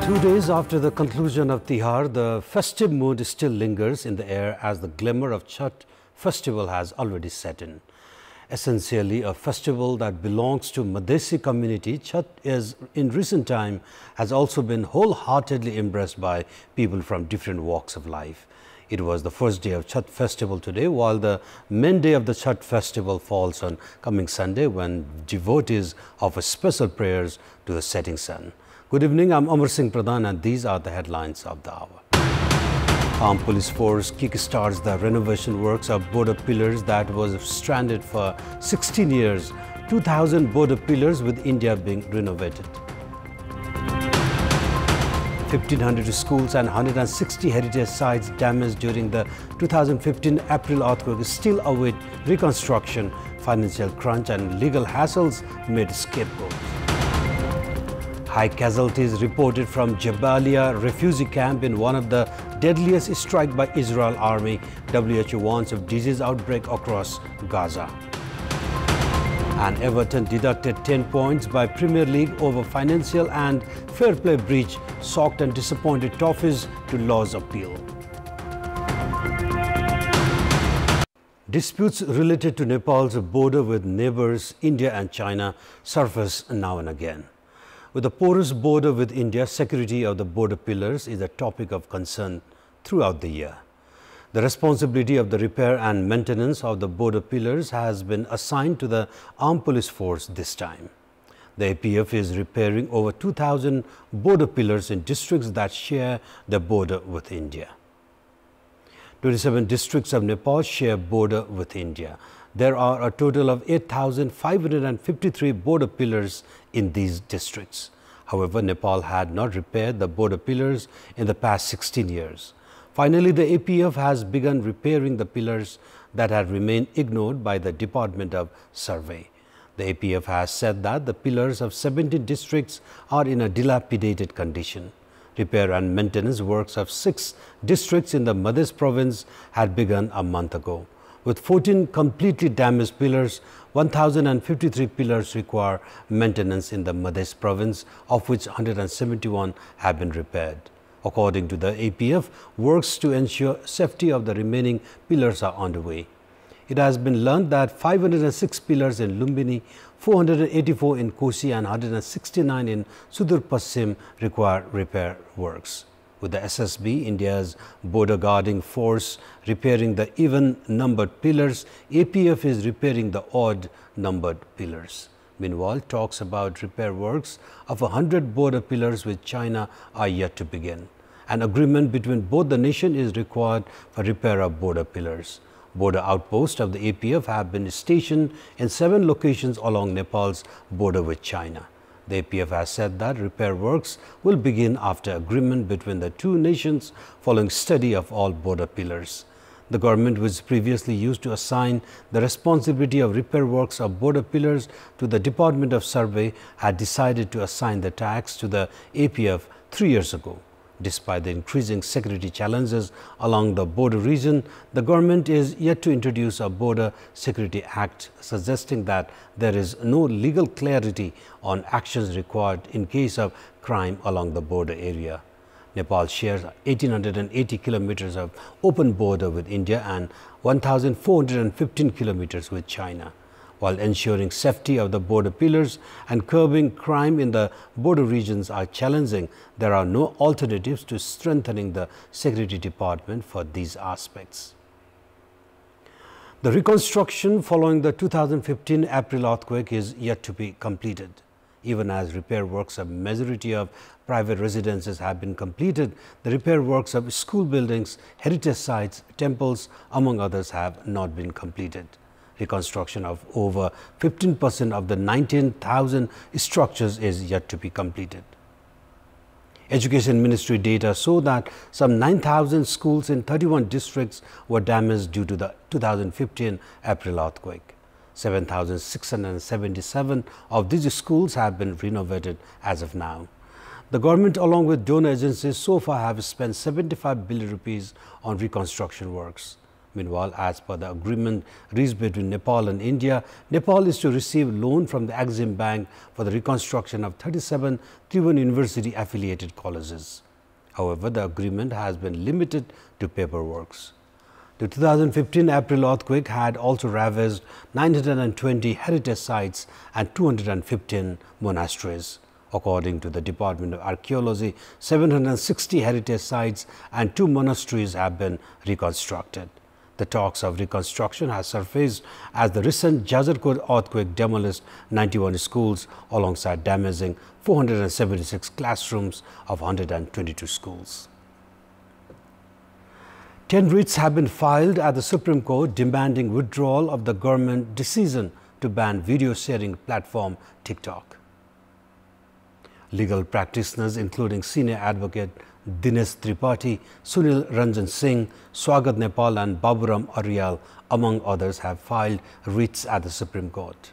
2 days after the conclusion of Tihar, the festive mood still lingers in the air as the glamour of Chhath festival has already set in. Essentially a festival that belongs to Madhesi community, Chhath is in recent time has also been wholeheartedly embraced by people from different walks of life. It was the first day of Chhath festival today, while the main day of the Chhath festival falls on coming Sunday, when devotees offer special prayers to the setting sun. Good evening, I'm Amar Singh Pradhan and these are the headlines of the hour. Armed Police Force kickstarts the renovation works of border pillars that was stranded for 16 years, 2,000 border pillars with India being renovated. 1,500 schools and 160 heritage sites damaged during the 2015 April earthquake still await reconstruction. Financial crunch and legal hassles made scapegoats. High casualties reported from Jabalia refugee camp in one of the deadliest strikes by Israel army. WHO warns of disease outbreak across Gaza. And Everton deducted 10 points by Premier League over financial and fair play breach, shocked and disappointed Toffees to Law's appeal. Disputes related to Nepal's border with neighbors India and China surface now and again. With a porous border with India, security of the border pillars is a topic of concern throughout the year. The responsibility of the repair and maintenance of the border pillars has been assigned to the Armed Police Force this time. The APF is repairing over 2,000 border pillars in districts that share the border with India. 27 districts of Nepal share border with India. There are a total of 8,553 border pillars in these districts. However, Nepal had not repaired the border pillars in the past 16 years. Finally, the APF has begun repairing the pillars that had remained ignored by the Department of Survey. The APF has said that the pillars of 17 districts are in a dilapidated condition. Repair and maintenance works of 6 districts in the Madhya province had begun a month ago. With 14 completely damaged pillars, 1,053 pillars require maintenance in the Madhya province, of which 171 have been repaired. According to the APF, works to ensure safety of the remaining pillars are underway. It has been learned that 506 pillars in Lumbini, 484 in Kosi and 169 in Sudur Paschim require repair works. With the SSB, India's border guarding force, repairing the even-numbered pillars, APF is repairing the odd-numbered pillars. Meanwhile, talks about repair works of 100 border pillars with China are yet to begin. An agreement between both the nations is required for repair of border pillars. Border outposts of the APF have been stationed in 7 locations along Nepal's border with China. The APF has said that repair works will begin after agreement between the two nations following study of all border pillars. The government, which previously used to assign the responsibility of repair works of border pillars to the Department of Survey, had decided to assign the task to the APF 3 years ago. Despite the increasing security challenges along the border region, the government is yet to introduce a Border Security Act, suggesting that there is no legal clarity on actions required in case of crime along the border area. Nepal shares 1,880 kilometers of open border with India and 1,415 kilometers with China. While ensuring safety of the border pillars and curbing crime in the border regions are challenging, there are no alternatives to strengthening the security department for these aspects. The reconstruction following the 2015 April earthquake is yet to be completed. Even as repair works of majority of private residences have been completed, the repair works of school buildings, heritage sites, temples, among others, have not been completed. Reconstruction of over 15% of the 19,000 structures is yet to be completed. Education Ministry data show that some 9,000 schools in 31 districts were damaged due to the 2015 April earthquake. 7,677 of these schools have been renovated as of now. The government, along with donor agencies, so far have spent 75 billion rupees on reconstruction works. Meanwhile, as per the agreement reached between Nepal and India, Nepal is to receive loan from the Exim Bank for the reconstruction of 37 Tribhuvan University affiliated colleges. However, the agreement has been limited to paperwork. The 2015 April earthquake had also ravaged 920 heritage sites and 215 monasteries. According to the Department of Archaeology, 760 heritage sites and 2 monasteries have been reconstructed. The talks of reconstruction have surfaced as the recent Jajarkot earthquake demolished 91 schools alongside damaging 476 classrooms of 122 schools. 10 writs have been filed at the Supreme Court demanding withdrawal of the government decision to ban video sharing platform TikTok. Legal practitioners including senior advocate Dinesh Tripathi, Sunil Ranjan Singh, Swagat Nepal and Baburam Aryal, among others, have filed writs at the Supreme Court.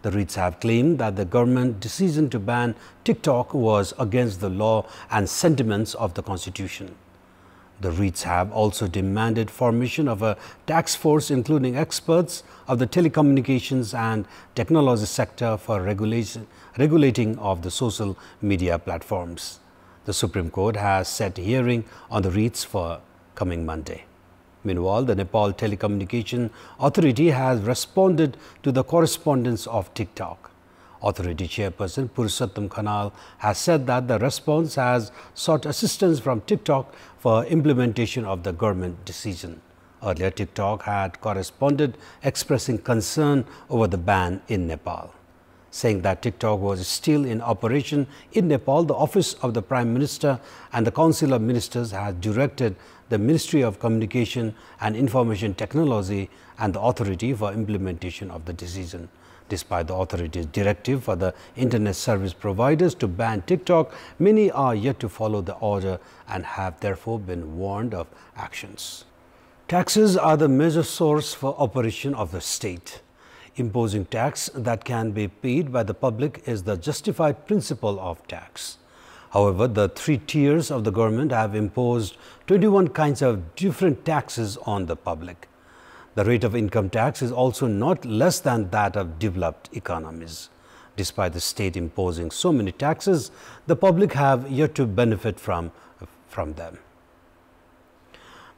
The writs have claimed that the government decision to ban TikTok was against the law and sentiments of the Constitution. The writs have also demanded formation of a task force including experts of the telecommunications and technology sector for regulating of the social media platforms. The Supreme Court has set hearing on the writs for coming Monday. Meanwhile, the Nepal Telecommunication Authority has responded to the correspondence of TikTok. Authority Chairperson Purushottam Khanal has said that the response has sought assistance from TikTok for implementation of the government decision. Earlier, TikTok had corresponded expressing concern over the ban in Nepal. Saying that TikTok was still in operation in Nepal, the Office of the Prime Minister and the Council of Ministers has directed the Ministry of Communication and Information Technology and the Authority for implementation of the decision. Despite the authority's directive for the internet service providers to ban TikTok, many are yet to follow the order and have therefore been warned of actions. Taxes are the major source for operation of the state. Imposing tax that can be paid by the public is the justified principle of tax. However, the 3 tiers of the government have imposed 21 kinds of different taxes on the public. The rate of income tax is also not less than that of developed economies. Despite the state imposing so many taxes, the public have yet to benefit from them.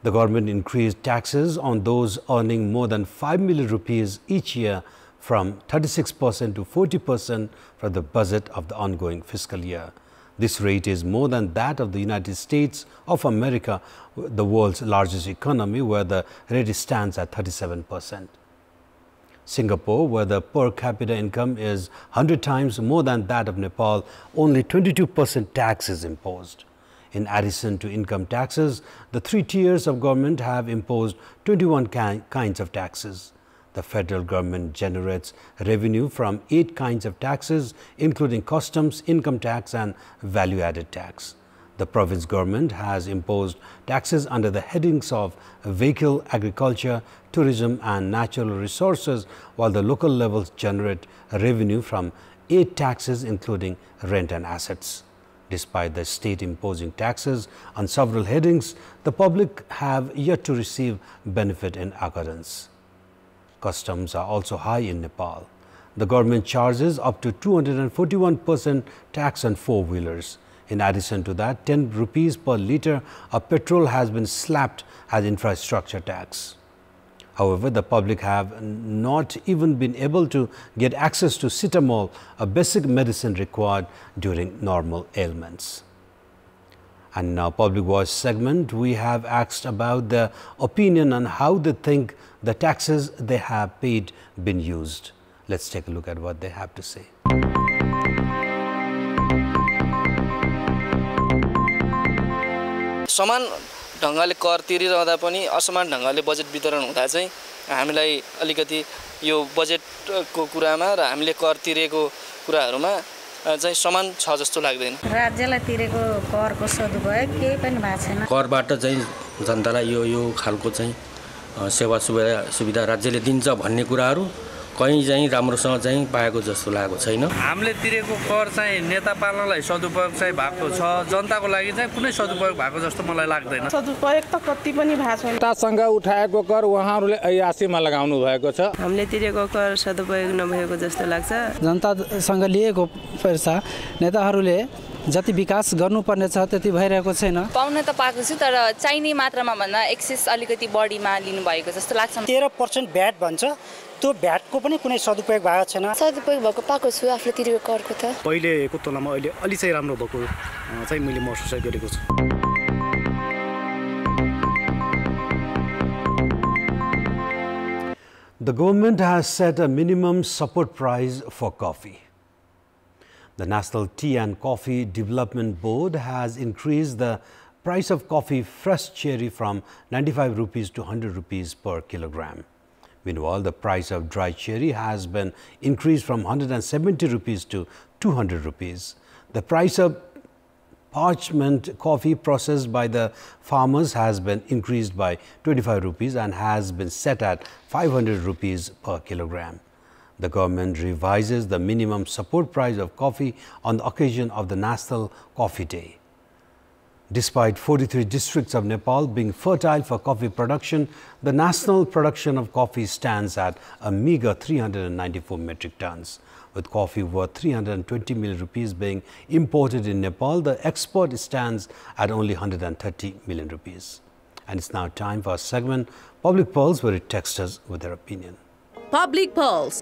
The government increased taxes on those earning more than 5 million rupees each year from 36% to 40% from the budget of the ongoing fiscal year. This rate is more than that of the United States of America, the world's largest economy, where the rate stands at 37%. Singapore, where the per capita income is 100 times more than that of Nepal, only 22% tax is imposed. In addition to income taxes, the 3 tiers of government have imposed 21 kinds of taxes. The federal government generates revenue from 8 kinds of taxes, including customs, income tax and value-added tax. The province government has imposed taxes under the headings of vehicle, agriculture, tourism and natural resources, while the local levels generate revenue from 8 taxes, including rent and assets. Despite the state imposing taxes on several headings, the public have yet to receive benefit in accordance. Customs are also high in Nepal. The government charges up to 241% tax on 4-wheelers. In addition to that, 10 rupees per litre of petrol has been slapped as infrastructure tax. However, the public have not even been able to get access to Citamol, a basic medicine required during normal ailments. And now, Public Voice segment, we have asked about their opinion on how they think the taxes they have paid been used. Let's take a look at what they have to say. समान ढंगले कर तिरिरहँदा पनि असमान ढंगले budget वितरण हुँदा चाहिँ हामीलाई अलिकति यो बजेटको कुरामा र हामीले कर तिरेको कुराहरुमा चाहिँ समान छ जस्तो लाग्दैन। राज्यलाई तिरेको करको सदुपयोग केही पनि भएको छैन। करबाट चाहिँ जनतालाई यो खालको चाहिँ सेवा सुविधा राज्यले दिन्छ भन्ने कुराहरु कहीं चाहिँ राम्रोसँग चाहिँ पाएको जस्तो लागेको छैन। हामीले तिरेको कर चाहिँ नेता पाल्नलाई सदुपयोग चाहिँ भएको छ, जनताको लागि चाहिँ कुनै सदुपयोग भएको जस्तो मलाई लाग्दैन। सदुपयोग त कति पनि भएको छैन। जनतासँग उठाएको कर उहाँहरूले ऐयासीमा लगाउनु भएको छ। हामीले तिरेको कर सदुपयोग नभएको जस्तो लाग्छ। जनतासँग लिएको पैसा नेताहरूले जति विकास गर्नुपर्ने छ त्यति भइरहेको छैन। पाउन त पाएको छु तर चाहिने मात्रामा भन्दा एक्सेस अलिकति बढीमा लिनुभएको जस्तो लाग्छ। 13% भ्याट भन्छ, त्यो भ्याटको पनि कुनै सदुपयोग भएको छैन। सदुपयोग भएको पाएको छु आफूले तिरेको करको त। पहिलेको तुलनामा अहिले अलि चाहिँ राम्रो भएको चाहिँ मैले महसुस गरेको छु। The government has set a minimum support price for coffee. The National Tea and Coffee Development Board has increased the price of coffee fresh cherry from 95 rupees to 100 rupees per kilogram. Meanwhile, the price of dry cherry has been increased from 170 rupees to 200 rupees. The price of parchment coffee processed by the farmers has been increased by 25 rupees and has been set at 500 rupees per kilogram. The government revises the minimum support price of coffee on the occasion of the National Coffee Day. Despite 43 districts of Nepal being fertile for coffee production, the national production of coffee stands at a meager 394 metric tons. With coffee worth 320 million rupees being imported in Nepal, the export stands at only 130 million rupees. And it's now time for a segment, Public Pulse, where it texts us with their opinion. Public Pulse.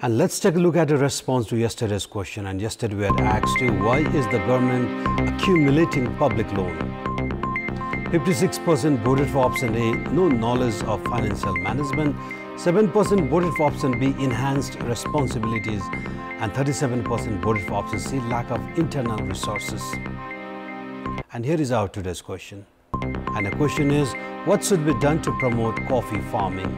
And let's take a look at a response to yesterday's question. And yesterday we had asked you, why is the government accumulating public loan? 56% voted for option A, no knowledge of financial management. 7% voted for option B, enhanced responsibilities. And 37% voted for option C, lack of internal resources. And here is our today's question. And the question is, what should be done to promote coffee farming?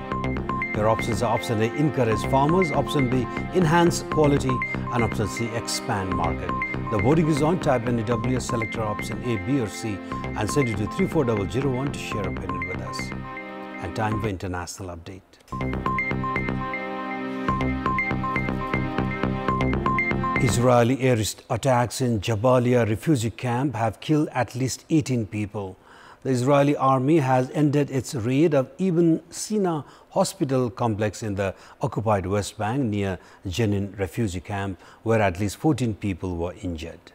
Your options are option A, encourage farmers, option B, enhance quality, and option C, expand market. The voting is on. Type in the WS selector option A, B or C and send it to 34001 to share opinion with us. And time for international update. Israeli air attacks in Jabalia refugee camp have killed at least 18 people. The Israeli army has ended its raid of Ibn Sina hospital complex in the occupied West Bank near Jenin refugee camp, where at least 14 people were injured.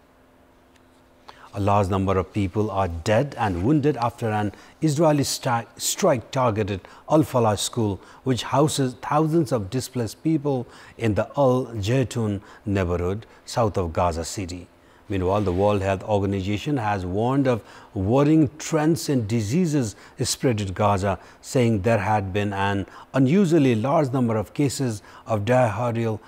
A large number of people are dead and wounded after an Israeli strike targeted Al-Falah school, which houses thousands of displaced people in the Al-Jaytun neighborhood south of Gaza City. Meanwhile, the World Health Organization has warned of worrying trends in diseases spread in Gaza, saying there had been an unusually large number of cases of diarrheal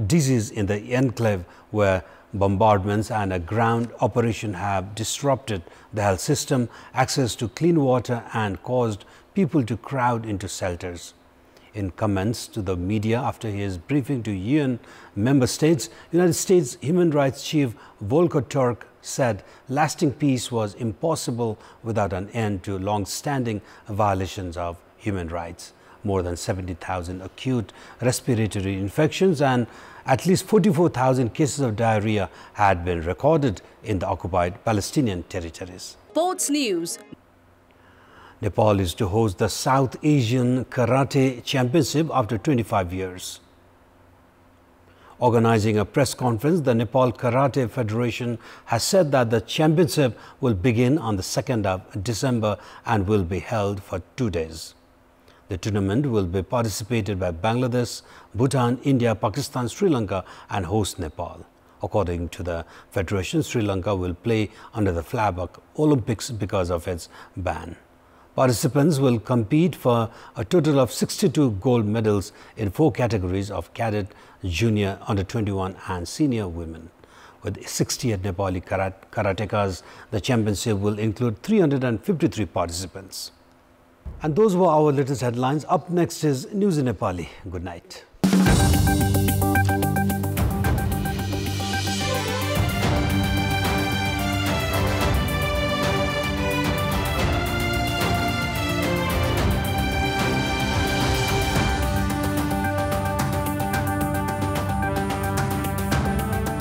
disease in the enclave, where bombardments and a ground operation have disrupted the health system, access to clean water, and caused people to crowd into shelters. In comments to the media after his briefing to UN member states, United States Human Rights Chief Volker Turk said lasting peace was impossible without an end to long-standing violations of human rights. More than 70,000 acute respiratory infections and at least 44,000 cases of diarrhea had been recorded in the occupied Palestinian territories. Sports News. Nepal is to host the South Asian Karate Championship after 25 years. Organizing a press conference, the Nepal Karate Federation has said that the championship will begin on the 2nd of December and will be held for 2 days. The tournament will be participated by Bangladesh, Bhutan, India, Pakistan, Sri Lanka and host Nepal. According to the Federation, Sri Lanka will play under the flag of Olympics because of its ban. Participants will compete for a total of 62 gold medals in 4 categories of cadet, junior, under-21 and senior women. With 68 Nepali karatekas, the championship will include 353 participants. And those were our latest headlines. Up next is News in Nepali. Good night.